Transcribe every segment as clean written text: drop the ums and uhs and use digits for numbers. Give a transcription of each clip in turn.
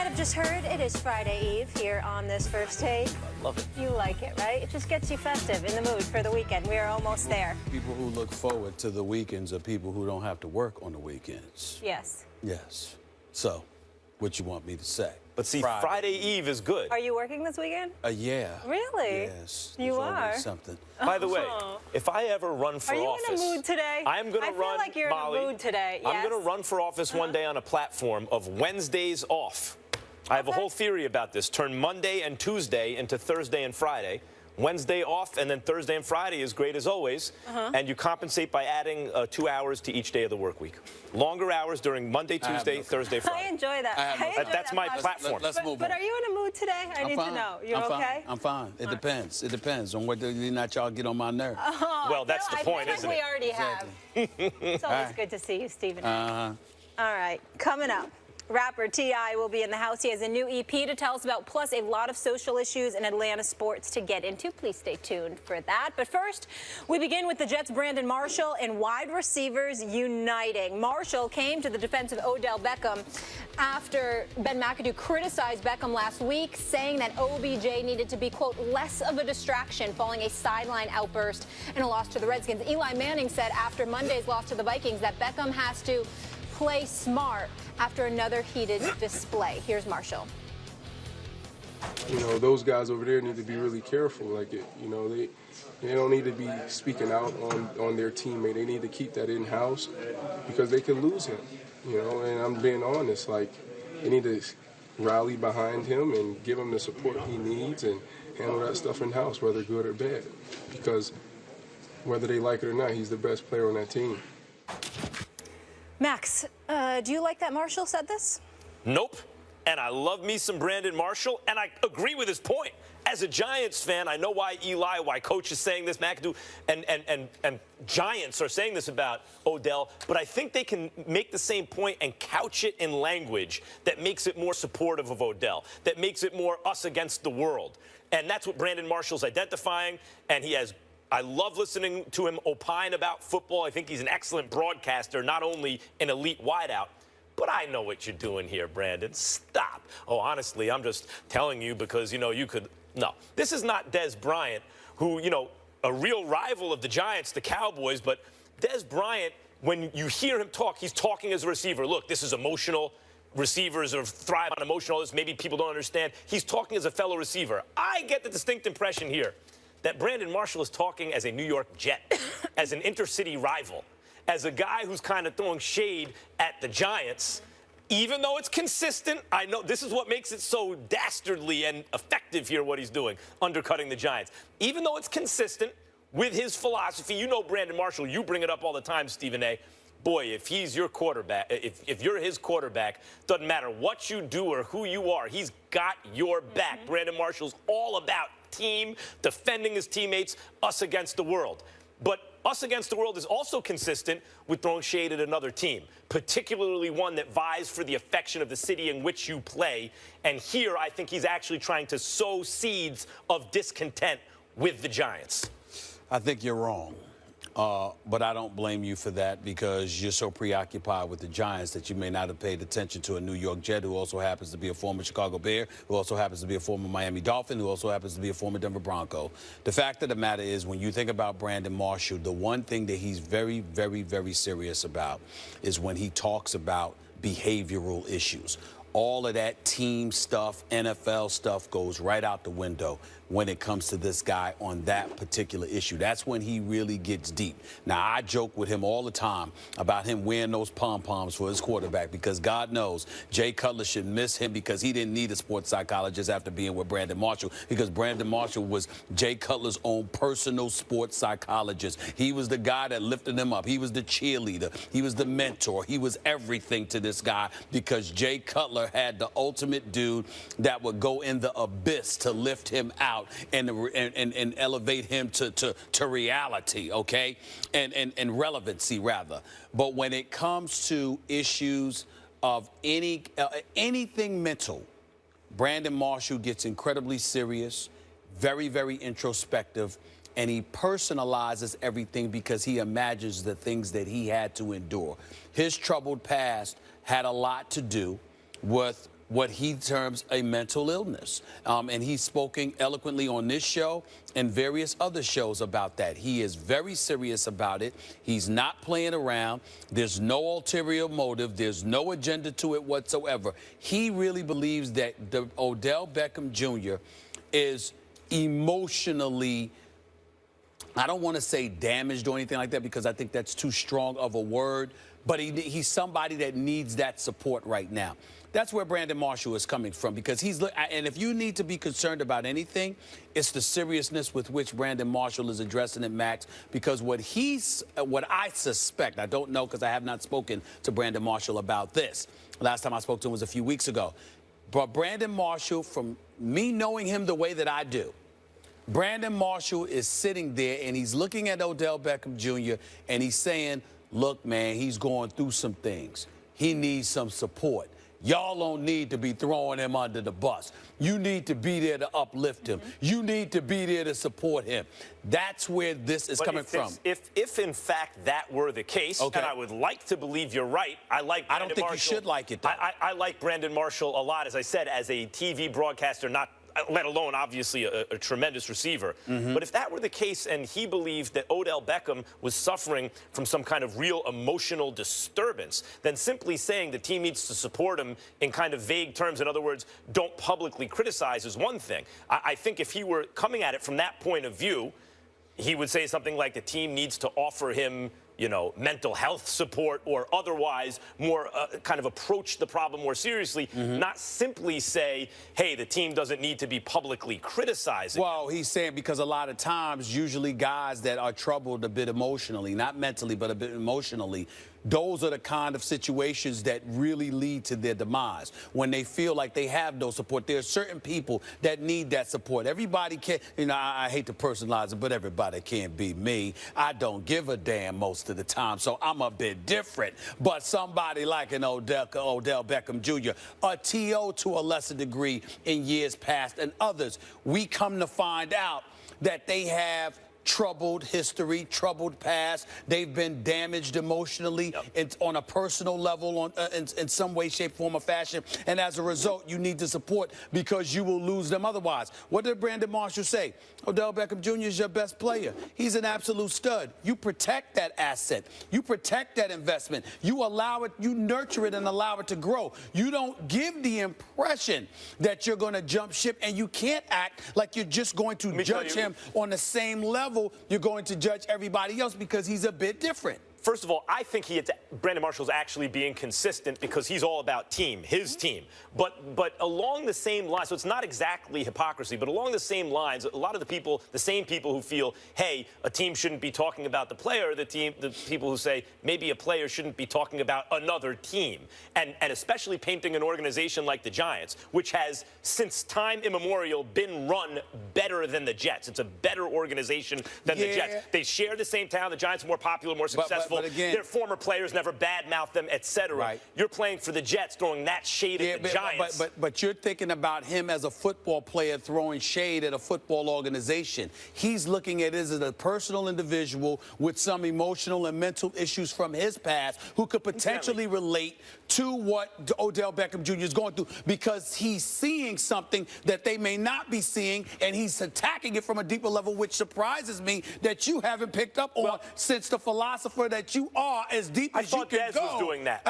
might have just heard, it is Friday Eve here on this first take. I love it. You like it, right? It just gets you festive, in the mood for the weekend. We are almost there. People who look forward to the weekends are people who don't have to work on the weekends. Yes. Yes. So, what you want me to say? But see, Friday Eve is good. Are you working this weekend? Yeah. Really? Yes. You There's are? always something. By the way, if I ever run for Are you office, in a mood today? I'm going to run, I feel like you're Molly, in a mood today. Yes? I'm going to run for office one day on a platform of Wednesdays off. I have a whole theory about this. Turn Monday and Tuesday into Thursday and Friday. Wednesday off, and then Thursday and Friday is great as always. And you compensate by adding 2 hours to each day of the work week. Longer hours during Monday, Tuesday, Thursday, Friday. I enjoy that. That's my platform. Let's move on. But are you in a mood today? I need to know. You're I'm okay? Fine. I'm fine. It depends. It depends on whether or not y'all get on my nerve. Well, that's the point, isn't it? We already have. It's always good to see you, Stephen. All right, coming up. Rapper T.I. will be in the house. He has a new EP to tell us about, plus a lot of social issues and Atlanta sports to get into. Please stay tuned for that. But first, we begin with the Jets' Brandon Marshall and wide receivers uniting. Marshall came to the defense of Odell Beckham after Ben McAdoo criticized Beckham last week, saying that OBJ needed to be, quote, less of a distraction following a sideline outburst and a loss to the Redskins. Eli Manning said after Monday's loss to the Vikings that Beckham has to play smart after another heated display. Here's Marshall. You know, those guys over there need to be really careful. Like, they don't need to be speaking out on their teammate. They need to keep that in-house because they could lose him, and I'm being honest. Like, they need to rally behind him and give him the support he needs and handle that stuff in-house, whether good or bad. Because whether they like it or not, he's the best player on that team. Max, do you like that Marshall said this? Nope. And I love me some Brandon Marshall, and I agree with his point. As a Giants fan, I know why why Coach is saying this, McAdoo, and Giants are saying this about Odell, but I think they can make the same point and couch it in language that makes it more supportive of Odell, that makes it more us against the world. And that's what Brandon Marshall's identifying, and he has I love listening to him opine about football. I think he's an excellent broadcaster, not only an elite wideout. But I know what you're doing here, Brandon. Stop. Oh, honestly, I'm just telling you because, you could. No, this is not Dez Bryant, who, a real rival of the Giants, the Cowboys. But Dez Bryant, when you hear him talk, he's talking as a receiver. Look, this is emotional. Receivers thrive on emotional. Maybe people don't understand. He's talking as a fellow receiver. I get the distinct impression here that Brandon Marshall is talking as a New York Jet, as an intercity rival, as a guy who's kind of throwing shade at the Giants, even though it's consistent. I know this is what makes it so dastardly and effective here, what he's doing, undercutting the Giants. Even though it's consistent with his philosophy, Brandon Marshall, you bring it up all the time, Stephen A. Boy, if he's your quarterback, if you're his quarterback, doesn't matter what you do or who you are, he's got your back. Brandon Marshall's all about team, defending his teammates, us against the world. But us against the world is also consistent with throwing shade at another team, particularly one that vies for the affection of the city in which you play. And here, I think he's actually trying to sow seeds of discontent with the Giants. I think you're wrong. But I don't blame you for that because you're so preoccupied with the Giants that you may not have paid attention to a New York Jet who also happens to be a former Chicago Bear, who also happens to be a former Miami Dolphin, who also happens to be a former Denver Bronco. The fact of the matter is when you think about Brandon Marshall, the one thing that he's very, very, very serious about is when he talks about behavioral issues. All of that team stuff, NFL stuff goes right out the window when it comes to this guy on that particular issue. That's when he really gets deep. Now, I joke with him all the time about him wearing those pom-poms for his quarterback because God knows Jay Cutler should miss him because he didn't need a sports psychologist after being with Brandon Marshall because Brandon Marshall was Jay Cutler's own personal sports psychologist. He was the guy that lifted him up. He was the cheerleader. He was the mentor. He was everything to this guy because Jay Cutler had the ultimate dude that would go in the abyss to lift him out and elevate him to reality, okay, and relevancy rather. But when it comes to issues of anything mental, Brandon Marshall gets incredibly serious, very, very introspective, and he personalizes everything because he imagines the things that he had to endure. His troubled past had a lot to do with what he terms a mental illness. And he's spoken eloquently on this show and various other shows about that. He is very serious about it. He's not playing around. There's no ulterior motive. There's no agenda to it whatsoever. He really believes that Odell Beckham Jr. is emotionally, I don't want to say damaged or anything like that because I think that's too strong of a word, but he's somebody that needs that support right now. That's where Brandon Marshall is coming from, because and if you need to be concerned about anything, it's the seriousness with which Brandon Marshall is addressing it, Max, because what I suspect, I don't know because I have not spoken to Brandon Marshall about this. Last time I spoke to him was a few weeks ago. But Brandon Marshall, from me knowing him the way that I do, Brandon Marshall is sitting there and he's looking at Odell Beckham Jr. and he's saying, look, man, he's going through some things. He needs some support. Y'all don't need to be throwing him under the bus. You need to be there to uplift him. You need to be there to support him. That's where this is coming from. If in fact that were the case, and I would like to believe you're right, I like Brandon Marshall. I don't think you should like it, though. I like Brandon Marshall a lot, as I said, as a TV broadcaster, let alone, obviously, a tremendous receiver. But if that were the case and he believed that Odell Beckham was suffering from some kind of real emotional disturbance, then simply saying the team needs to support him in kind of vague terms, in other words, don't publicly criticize, is one thing. I think if he were coming at it from that point of view, he would say something like the team needs to offer him, you know, mental health support or otherwise more kind of approach the problem more seriously, not simply say, hey, the team doesn't need to be publicly criticizing. Well, he's saying because a lot of times, usually guys that are troubled a bit emotionally, not mentally, but a bit emotionally, those are the kind of situations that really lead to their demise. When they feel like they have no support, there are certain people that need that support. Everybody can't, you know, I hate to personalize it, but everybody can't be me. I don't give a damn most of the time, so I'm a bit different. But somebody like an Odell Beckham Jr., a T.O. to a lesser degree in years past, and others, we come to find out that they have troubled history, troubled past. They've been damaged emotionally and on a personal level in some way, shape, form, or fashion. And as a result, you need to support because you will lose them otherwise. What did Brandon Marshall say? Odell Beckham Jr. is your best player. He's an absolute stud. You protect that asset. You protect that investment. You allow it, you nurture it and allow it to grow. You don't give the impression that you're going to jump ship, and you can't act like you're just going to judge him on the same level you're going to judge everybody else because he's a bit different. First of all, I think Brandon Marshall's actually being consistent because he's all about team, his team. But along the same lines, so it's not exactly hypocrisy, but along the same lines, a lot of the people, the same people who feel, hey, a team shouldn't be talking about the player, the people who say maybe a player shouldn't be talking about another team. And especially painting an organization like the Giants, which has, since time immemorial, been run better than the Jets. It's a better organization than the Jets. They share the same town. The Giants are more popular, more successful. But again, their former players never badmouth them, etc. Right. You're playing for the Jets, throwing that shade at the Giants. But you're thinking about him as a football player throwing shade at a football organization. He's looking at it as a personal individual with some emotional and mental issues from his past who could potentially relate to what Odell Beckham Jr. is going through because he's seeing something that they may not be seeing, and he's attacking it from a deeper level, which surprises me that you haven't picked up on since the philosopher that you are as deep as you can go. I thought Dez was doing that.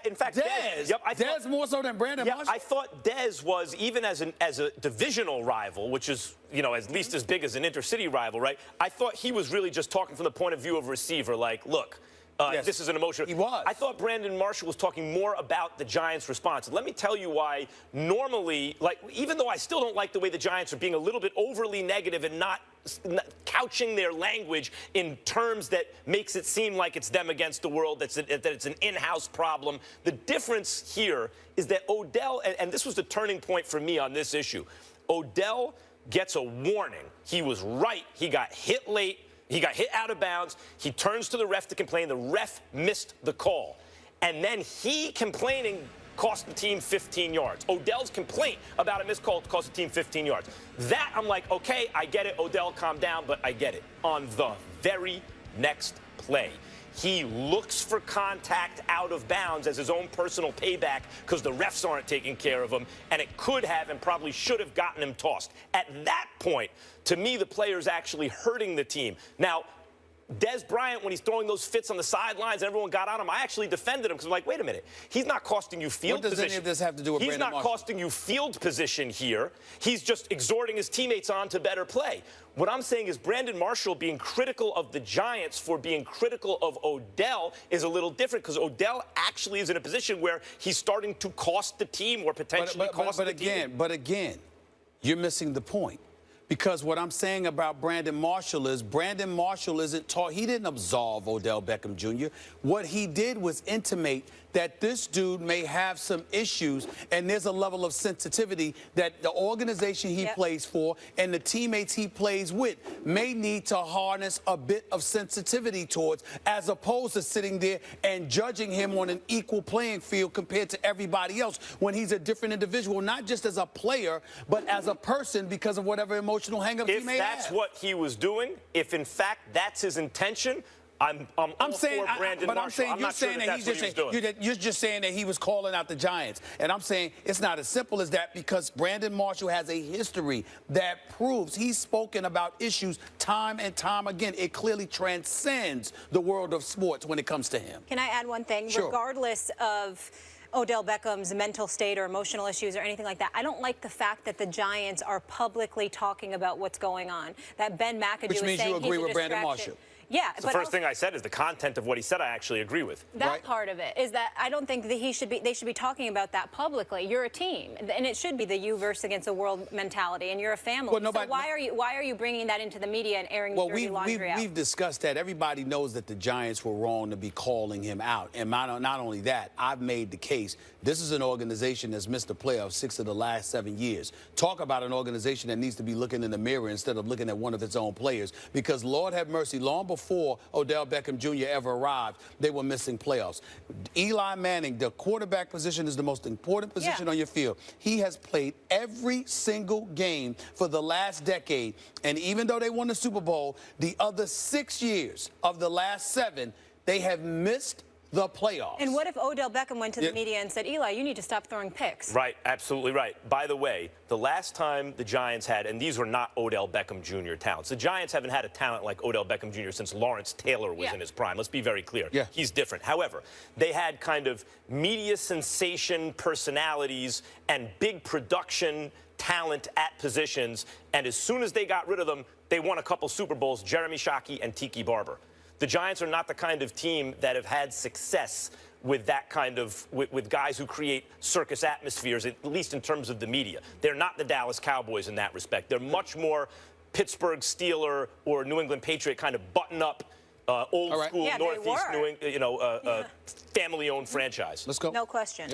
In fact, Dez. Dez more so than Brandon Marshall. I thought Dez was, even as a divisional rival, which is, you know, at least as big as an intercity rival, right? I thought he was really just talking from the point of view of a receiver, like, look, this is an emotional. He was. I thought Brandon Marshall was talking more about the Giants' response. And let me tell you why. Normally, like, even though I still don't like the way the Giants are being a little bit overly negative and not couching their language in terms that makes it seem like it's them against the world, that it's an in-house problem. The difference here is that Odell, and this was the turning point for me on this issue, Odell gets a warning. He was right. He got hit late. He got hit out of bounds. He turns to the ref to complain. The ref missed the call. And then he complaining cost the team 15 yards. Odell's complaint about a missed call cost the team 15 yards. That, I'm like, okay, I get it. Odell, calm down, but I get it. On the very next play, he looks for contact out of bounds as his own personal payback because the refs aren't taking care of him, and it could have and probably should have gotten him tossed. At that point, to me, the player's actually hurting the team. Now, Des Bryant, when he's throwing those fits on the sidelines and everyone got on him, I actually defended him because I'm like, wait a minute. He's not costing you field position. What does any of this have to do with Brandon Brandon Marshall? He's not costing you field position here. He's just exhorting his teammates on to better play. What I'm saying is Brandon Marshall being critical of the Giants for being critical of Odell is a little different because Odell actually is in a position where he's starting to cost the team or potentially cost the team. But again, you're missing the point. Because what I'm saying about Brandon Marshall isn't taught. He didn't absolve Odell Beckham Jr. What he did was intimate that this dude may have some issues, and there's a level of sensitivity that the organization he plays for and the teammates he plays with may need to harness a bit of sensitivity towards, as opposed to sitting there and judging him on an equal playing field compared to everybody else when he's a different individual, not just as a player, but as a person because of whatever emotional hang-ups he may have. If that's what he was doing, if in fact that's his intention, I'm all saying, for Brandon but Marshall. I'm saying, you're just saying that he was calling out the Giants. And I'm saying it's not as simple as that because Brandon Marshall has a history that proves he's spoken about issues time and time again. It clearly transcends the world of sports when it comes to him. Can I add one thing? Sure. Regardless of Odell Beckham's mental state or emotional issues or anything like that, I don't like the fact that the Giants are publicly talking about what's going on. That Ben McAdoo Which means is saying you agree he's with a Brandon distraction. Marshall. Yeah, the first thing I said is the content of what he said I actually agree with. That part of it is that I don't think that they should be talking about that publicly. You're a team, and it should be the you versus against the world mentality, and you're a family. Well, so why are you bringing that into the media and airing dirty laundry out? We've discussed that. Everybody knows that the Giants were wrong to be calling him out. And not only that, I've made the case. This is an organization that's missed the playoffs 6 of the last 7 years. Talk about an organization that needs to be looking in the mirror instead of looking at one of its own players. Because Lord have mercy, long before Odell Beckham Jr. ever arrived, they were missing playoffs. Eli Manning, the quarterback position is the most important position on your field. He has played every single game for the last decade. And even though they won the Super Bowl, the other 6 years of the last 7, they have missed the playoffs. And what if Odell Beckham went to the media and said, Eli, you need to stop throwing picks? Right, absolutely right. By the way, the last time the Giants had, and these were not Odell Beckham Jr. talents, the Giants haven't had a talent like Odell Beckham Jr. since Lawrence Taylor was in his prime. Let's be very clear. He's different. However, they had kind of media sensation personalities and big production talent at positions, and as soon as they got rid of them, they won a couple Super Bowls, Jeremy Shockey and Tiki Barber. The Giants are not the kind of team that have had success with that kind of, with guys who create circus atmospheres, at least in terms of the media. They're not the Dallas Cowboys in that respect. They're much more Pittsburgh Steeler or New England Patriot kind of button-up, old school Northeast New England, family-owned franchise. Let's go. No question.